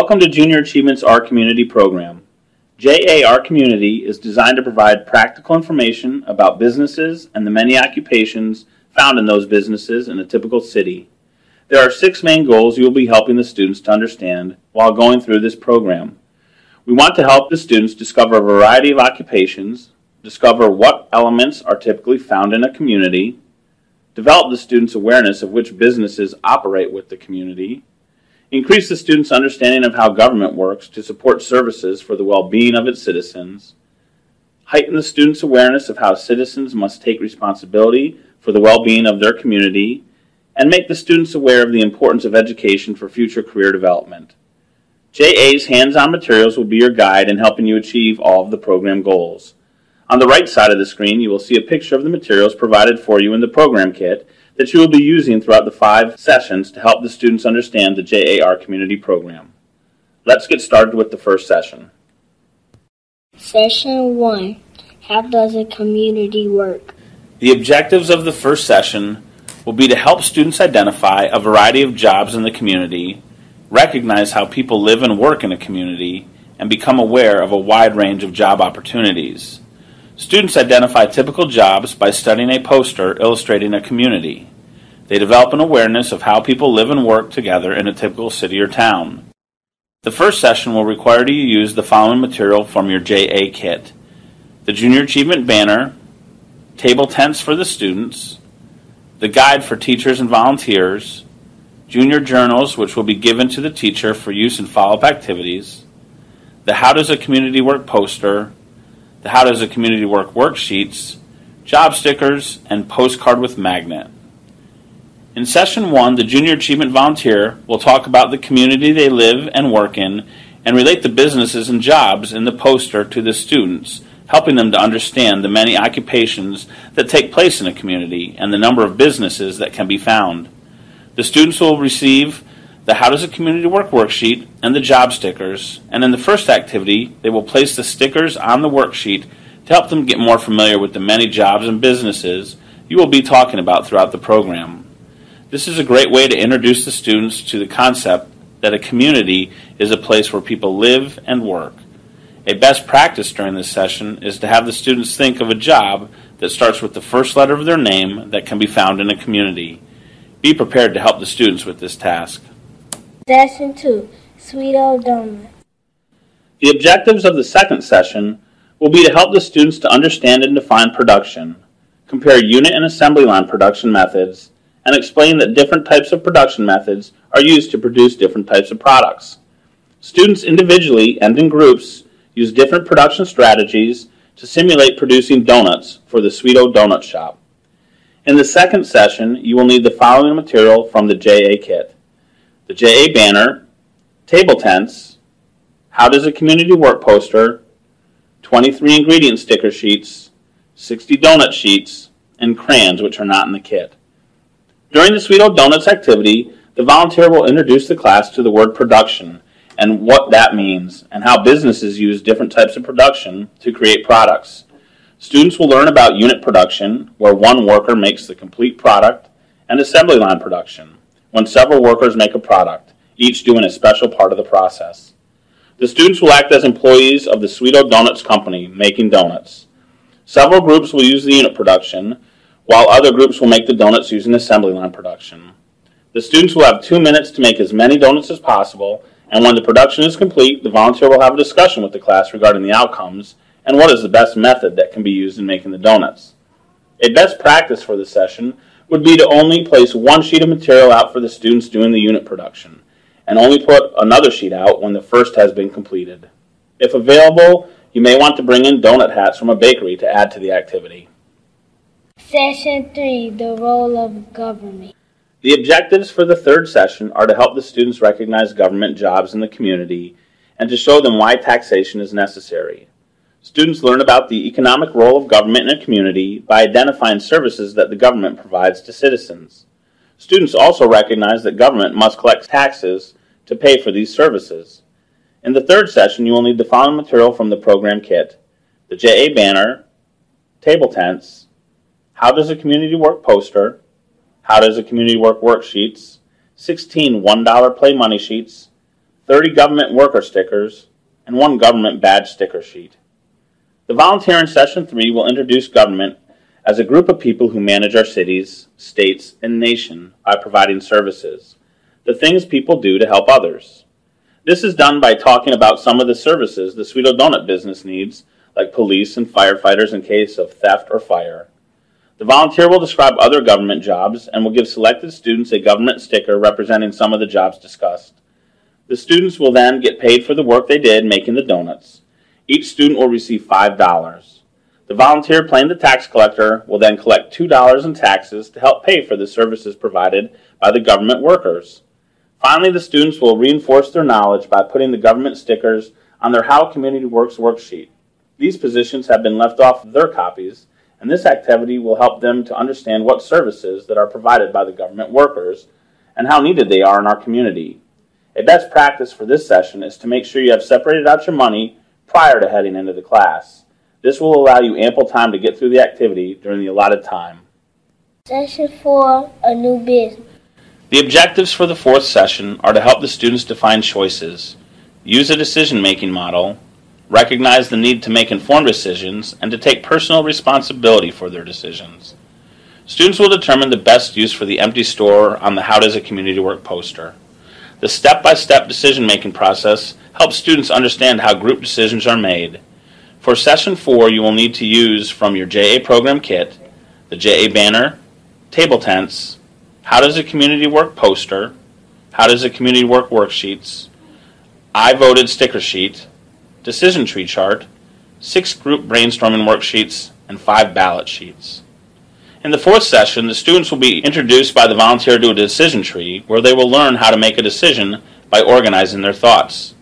Welcome to Junior Achievement's Our Community program. JA Our Community is designed to provide practical information about businesses and the many occupations found in those businesses in a typical city. There are 6 main goals you will be helping the students to understand while going through this program. We want to help the students discover a variety of occupations, discover what elements are typically found in a community, develop the students' awareness of which businesses operate with the community, increase the students' understanding of how government works to support services for the well-being of its citizens, heighten the students' awareness of how citizens must take responsibility for the well-being of their community, and make the students aware of the importance of education for future career development. JA's hands-on materials will be your guide in helping you achieve all of the program goals. On the right side of the screen, you will see a picture of the materials provided for you in the program kit that you will be using throughout the 5 sessions to help the students understand the JA Our Community program. Let's get started with the first session. Session 1. How does a community work? The objectives of the first session will be to help students identify a variety of jobs in the community, recognize how people live and work in a community, and become aware of a wide range of job opportunities. Students identify typical jobs by studying a poster illustrating a community. They develop an awareness of how people live and work together in a typical city or town. The first session will require you to use the following material from your JA kit: the Junior Achievement banner, table tents for the students, the guide for teachers and volunteers, junior journals which will be given to the teacher for use in follow-up activities, the How Does a Community Work poster, the How Does a Community Work worksheets, job stickers, and postcard with magnet. In Session 1, the Junior Achievement volunteer will talk about the community they live and work in and relate the businesses and jobs in the poster to the students, helping them to understand the many occupations that take place in a community and the number of businesses that can be found. The students will receive the How Does a Community Work worksheet and the job stickers, and in the first activity, they will place the stickers on the worksheet to help them get more familiar with the many jobs and businesses you will be talking about throughout the program. This is a great way to introduce the students to the concept that a community is a place where people live and work. A best practice during this session is to have the students think of a job that starts with the first letter of their name that can be found in a community. Be prepared to help the students with this task. Session 2. Sweeto Donut. The objectives of the second session will be to help the students to understand and define production, compare unit and assembly line production methods, and explain that different types of production methods are used to produce different types of products. Students individually and in groups use different production strategies to simulate producing donuts for the Sweeto Donut Shop. In the second session, you will need the following material from the JA kit: the JA banner, table tents, How Does a Community Work poster, 23 ingredient sticker sheets, 60 donut sheets, and crayons which are not in the kit. During the Sweeto Donuts activity, the volunteer will introduce the class to the word production and what that means, and how businesses use different types of production to create products. Students will learn about unit production, where one worker makes the complete product, and assembly line production, when several workers make a product, each doing a special part of the process. The students will act as employees of the Sweeto Donuts company, making donuts. Several groups will use the unit production, while other groups will make the donuts using assembly line production. The students will have 2 minutes to make as many donuts as possible, and when the production is complete, the volunteer will have a discussion with the class regarding the outcomes and what is the best method that can be used in making the donuts. A best practice for the session would be to only place 1 sheet of material out for the students doing the unit production, and only put another sheet out when the first has been completed. If available, you may want to bring in donut hats from a bakery to add to the activity. Session 3. The role of government. The objectives for the third session are to help the students recognize government jobs in the community and to show them why taxation is necessary. Students learn about the economic role of government in a community by identifying services that the government provides to citizens. Students also recognize that government must collect taxes to pay for these services. In the third session, you will need the following material from the program kit: the JA banner, table tents, How Does a Community Work poster, How Does a Community Work worksheets, 16 $1 play money sheets, 30 government worker stickers, and 1 government badge sticker sheet. The volunteer in Session 3 will introduce government as a group of people who manage our cities, states, and nation by providing services, the things people do to help others. This is done by talking about some of the services the Sweeto Donut business needs, like police and firefighters in case of theft or fire. The volunteer will describe other government jobs and will give selected students a government sticker representing some of the jobs discussed. The students will then get paid for the work they did making the donuts. Each student will receive $5. The volunteer playing the tax collector will then collect $2 in taxes to help pay for the services provided by the government workers. Finally, the students will reinforce their knowledge by putting the government stickers on their How Community Works worksheet. These positions have been left off of their copies, and this activity will help them to understand what services that are provided by the government workers and how needed they are in our community. A best practice for this session is to make sure you have separated out your money prior to heading into the class. This will allow you ample time to get through the activity during the allotted time. Session 4, a new business. The objectives for the 4th session are to help the students define choices, use a decision-making model, recognize the need to make informed decisions, and to take personal responsibility for their decisions. Students will determine the best use for the empty store on the How Does a Community Work poster. The step-by-step decision-making process helps students understand how group decisions are made. For Session 4, you will need to use from your JA program kit, the JA banner, table tents, How Does a Community Work poster, How Does a Community Work worksheets, I Voted sticker sheet, decision tree chart, 6 group brainstorming worksheets, and 5 ballot sheets. In the 4th session, the students will be introduced by the volunteer to a decision tree where they will learn how to make a decision by organizing their thoughts.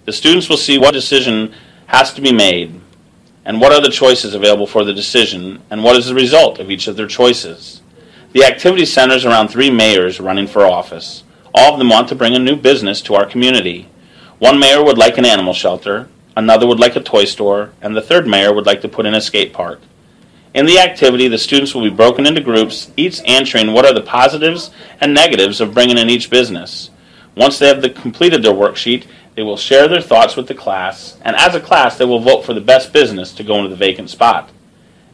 The students will see what decision has to be made and what are the choices available for the decision and what is the result of each of their choices. The activity centers around 3 mayors running for office. All of them want to bring a new business to our community. One mayor would like an animal shelter, another would like a toy store, and the 3rd mayor would like to put in a skate park. In the activity, the students will be broken into groups, each answering what are the positives and negatives of bringing in each business. Once they have completed their worksheet, they will share their thoughts with the class, and as a class, they will vote for the best business to go into the vacant spot.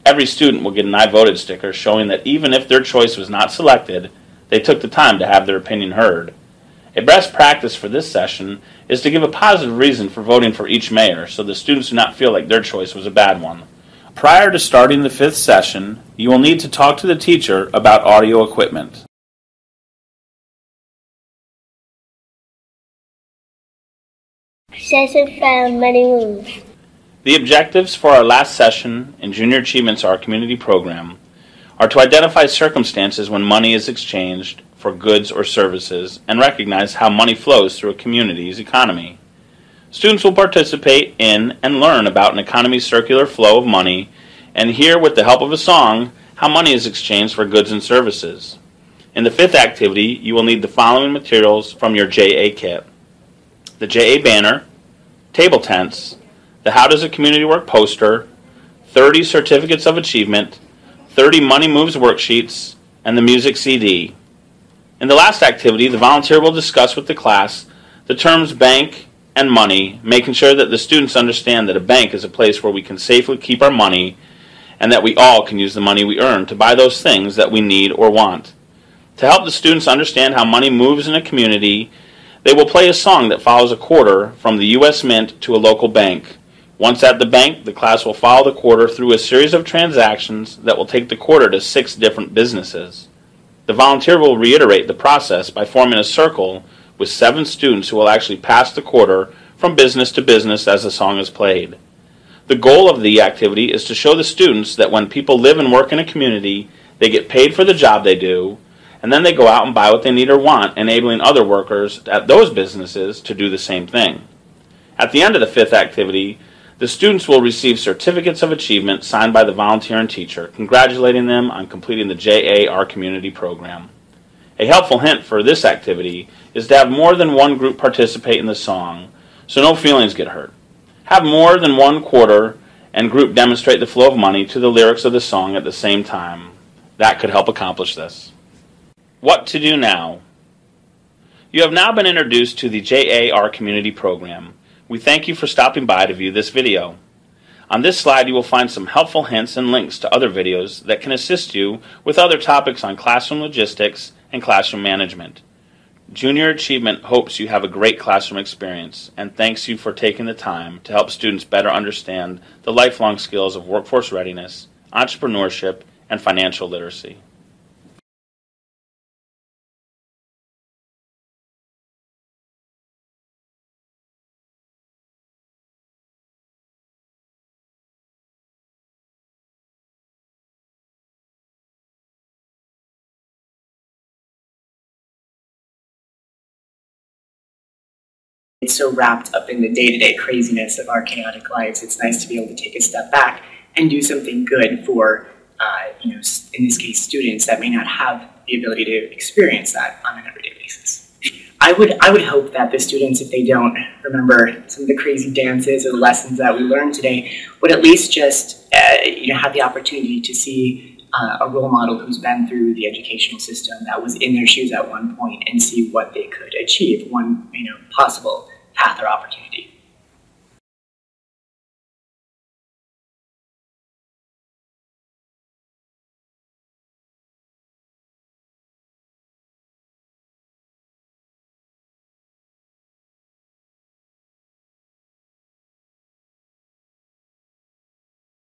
Every student will get an I Voted sticker showing that even if their choice was not selected, they took the time to have their opinion heard. A best practice for this session is to give a positive reason for voting for each mayor so the students do not feel like their choice was a bad one. Prior to starting the 5th session, you will need to talk to the teacher about audio equipment. Session 5, money moves. The objectives for our last session in Junior Achievements, our community program, are to identify circumstances when money is exchanged for goods or services and recognize how money flows through a community's economy. Students will participate in and learn about an economy's circular flow of money and hear with the help of a song how money is exchanged for goods and services. In the 5th activity, you will need the following materials from your JA kit: the JA banner, table tents, the How Does a Community Work poster, 30 certificates of achievement, 30 Money Moves worksheets, and the music CD. In the last activity, the volunteer will discuss with the class the terms bank and money, making sure that the students understand that a bank is a place where we can safely keep our money and that we all can use the money we earn to buy those things that we need or want. To help the students understand how money moves in a community, they will play a song that follows a quarter from the U.S. Mint to a local bank. Once at the bank, the class will follow the quarter through a series of transactions that will take the quarter to 6 different businesses. The volunteer will reiterate the process by forming a circle with 7 students who will actually pass the quarter from business to business as the song is played. The goal of the activity is to show the students that when people live and work in a community, they get paid for the job they do, and then they go out and buy what they need or want, enabling other workers at those businesses to do the same thing. At the end of the 5th activity, the students will receive certificates of achievement signed by the volunteer and teacher, congratulating them on completing the JA Our Community program. A helpful hint for this activity is to have more than one group participate in the song, so no feelings get hurt. Have more than one quarter and group demonstrate the flow of money to the lyrics of the song at the same time. That could help accomplish this. What to do now? You have now been introduced to the JAR Community Program. We thank you for stopping by to view this video. On this slide, you will find some helpful hints and links to other videos that can assist you with other topics on classroom logistics and classroom management. Junior Achievement hopes you have a great classroom experience and thanks you for taking the time to help students better understand the lifelong skills of workforce readiness, entrepreneurship, and financial literacy. It's so wrapped up in the day-to-day craziness of our chaotic lives. It's nice to be able to take a step back and do something good for, in this case, students that may not have the ability to experience that on an everyday basis. I would hope that the students, if they don't remember some of the crazy dances or the lessons that we learned today, would at least just have the opportunity to see a role model who's been through the educational system, that was in their shoes at one point, and see what they could achieve, one possible path or opportunity.